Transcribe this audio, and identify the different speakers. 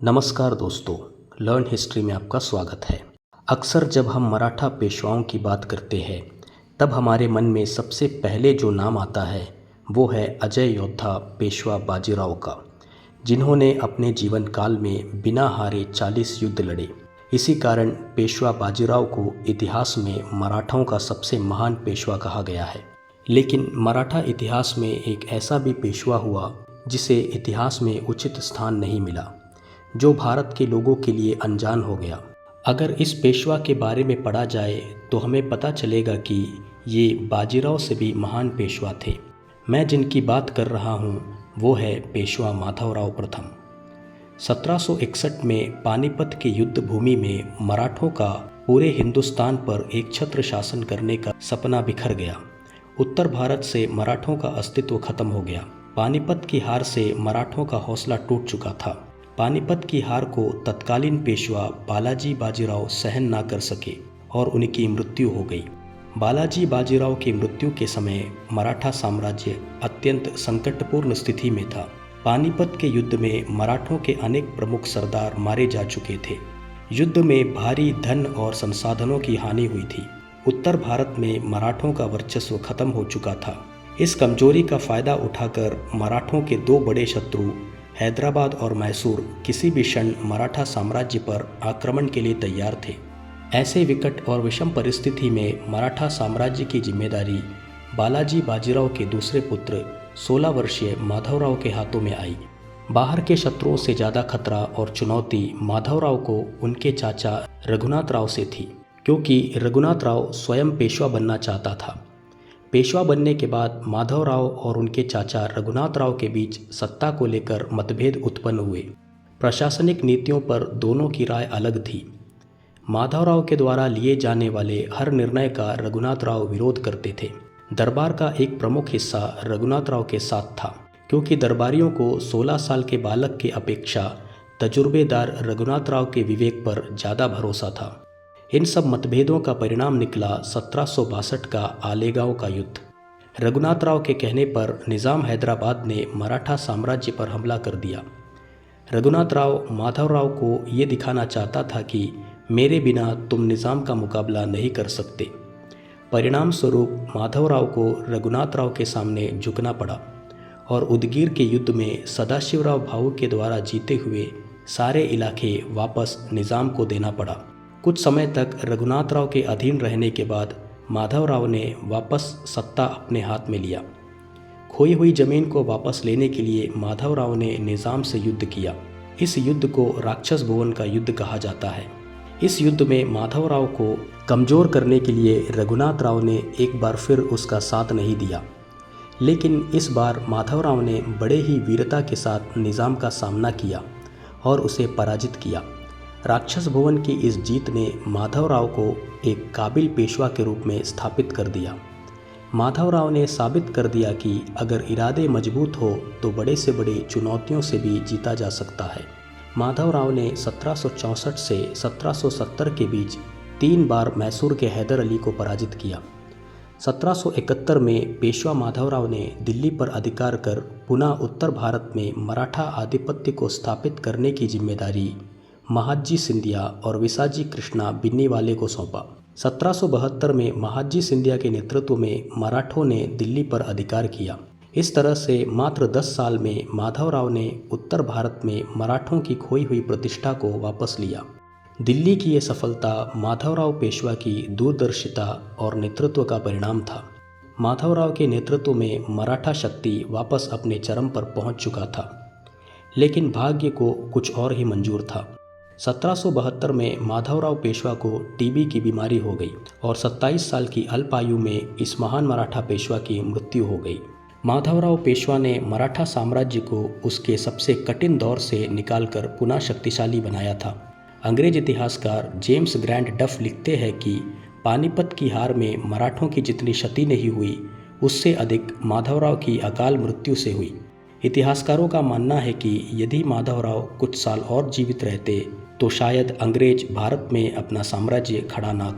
Speaker 1: नमस्कार दोस्तों, learn history में आपका स्वागत है। अक्सर जब हम मराठा पेशवाओं की बात करते हैं तब हमारे मन में सबसे पहले जो नाम आता है वो है अजय योद्धा पेशवा बाजीराव का, जिन्होंने अपने जीवन काल में बिना हारे 40 युद्ध लड़े। इसी कारण पेशवा बाजीराव को इतिहास में मराठाओं का सबसे महान पेशवा कहा गया है। लेकिन मराठा इतिहास में एक ऐसा भी पेशवा हुआ जिसे इतिहास में उचित स्थान नहीं मिला, जो भारत के लोगों के लिए अनजान हो गया। अगर इस पेशवा के बारे में पढ़ा जाए तो हमें पता चलेगा कि ये बाजीराव से भी महान पेशवा थे। मैं जिनकी बात कर रहा हूँ वो है पेशवा माधवराव प्रथम। 1761 में पानीपत के युद्ध भूमि में मराठों का पूरे हिंदुस्तान पर एक छत्र शासन करने का सपना बिखर गया। उत्तर भारत से मराठों का अस्तित्व खत्म हो गया। पानीपत की हार से मराठों का हौसला टूट चुका था। पानीपत की हार को तत्कालीन पेशवा बालाजी बाजीराव सहन ना कर सके और उनकी मृत्यु हो गई। बालाजी बाजीराव की मृत्यु के समय मराठा साम्राज्य अत्यंत संकटपूर्ण स्थिति में था। पानीपत के युद्ध में मराठों के अनेक प्रमुख सरदार मारे जा चुके थे। युद्ध में भारी धन और संसाधनों की हानि हुई थी। उत्तर भारत में मराठों का वर्चस्व खत्म हो चुका था। इस कमजोरी का फायदा उठाकर मराठों के दो बड़े शत्रु हैदराबाद और मैसूर किसी भी क्षण मराठा साम्राज्य पर आक्रमण के लिए तैयार थे। ऐसे विकट और विषम परिस्थिति में मराठा साम्राज्य की जिम्मेदारी बालाजी बाजीराव के दूसरे पुत्र 16 वर्षीय माधवराव के हाथों में आई। बाहर के शत्रुओं से ज़्यादा खतरा और चुनौती माधवराव को उनके चाचा रघुनाथ राव से थी, क्योंकि रघुनाथ राव स्वयं पेशवा बनना चाहता था। पेशवा बनने के बाद माधवराव और उनके चाचा रघुनाथ राव के बीच सत्ता को लेकर मतभेद उत्पन्न हुए। प्रशासनिक नीतियों पर दोनों की राय अलग थी। माधवराव के द्वारा लिए जाने वाले हर निर्णय का रघुनाथ राव विरोध करते थे। दरबार का एक प्रमुख हिस्सा रघुनाथ राव के साथ था, क्योंकि दरबारियों को 16 साल के बालक की अपेक्षा तजुर्बेदार रघुनाथ राव के विवेक पर ज़्यादा भरोसा था। इन सब मतभेदों का परिणाम निकला 1762 का आलेगांव का युद्ध। रघुनाथ राव के कहने पर निज़ाम हैदराबाद ने मराठा साम्राज्य पर हमला कर दिया। रघुनाथ राव माधवराव को ये दिखाना चाहता था कि मेरे बिना तुम निज़ाम का मुकाबला नहीं कर सकते। परिणाम स्वरूप माधवराव को रघुनाथ राव के सामने झुकना पड़ा और उदगीर के युद्ध में सदाशिवराव भाऊ के द्वारा जीते हुए सारे इलाके वापस निज़ाम को देना पड़ा। कुछ समय तक रघुनाथ राव के अधीन रहने के बाद माधवराव ने वापस सत्ता अपने हाथ में लिया। खोई हुई जमीन को वापस लेने के लिए माधवराव ने निज़ाम से युद्ध किया। इस युद्ध को राक्षस भुवन का युद्ध कहा जाता है। इस युद्ध में माधवराव को कमज़ोर करने के लिए रघुनाथ राव ने एक बार फिर उसका साथ नहीं दिया, लेकिन इस बार माधवराव ने बड़े ही वीरता के साथ निज़ाम का सामना किया और उसे पराजित किया। राक्षस भुवन की इस जीत ने माधवराव को एक काबिल पेशवा के रूप में स्थापित कर दिया। माधवराव ने साबित कर दिया कि अगर इरादे मजबूत हो तो बड़े से बड़े चुनौतियों से भी जीता जा सकता है। माधवराव ने 1764 से 1770 के बीच 3 बार मैसूर के हैदर अली को पराजित किया। 1771 में पेशवा माधवराव ने दिल्ली पर अधिकार कर पुनः उत्तर भारत में मराठा आधिपत्य को स्थापित करने की जिम्मेदारी महादजी सिंधिया और विसाजी कृष्णा बिन्नीवाले को सौंपा। 1772 में महादजी सिंधिया के नेतृत्व में मराठों ने दिल्ली पर अधिकार किया। इस तरह से मात्र 10 साल में माधवराव ने उत्तर भारत में मराठों की खोई हुई प्रतिष्ठा को वापस लिया। दिल्ली की ये सफलता माधवराव पेशवा की दूरदर्शिता और नेतृत्व का परिणाम था। माधवराव के नेतृत्व में मराठा शक्ति वापस अपने चरम पर पहुंच चुका था, लेकिन भाग्य को कुछ और ही मंजूर था। 1772 में माधवराव पेशवा को टीबी की बीमारी हो गई और 27 साल की अल्प आयु में इस महान मराठा पेशवा की मृत्यु हो गई। माधवराव पेशवा ने मराठा साम्राज्य को उसके सबसे कठिन दौर से निकालकर पुनः शक्तिशाली बनाया था। अंग्रेज इतिहासकार जेम्स ग्रैंड डफ लिखते हैं कि पानीपत की हार में मराठों की जितनी क्षति नहीं हुई, उससे अधिक माधवराव की अकाल मृत्यु से हुई। इतिहासकारों का मानना है कि यदि माधवराव कुछ साल और जीवित रहते तो शायद अंग्रेज भारत में अपना साम्राज्य खड़ा ना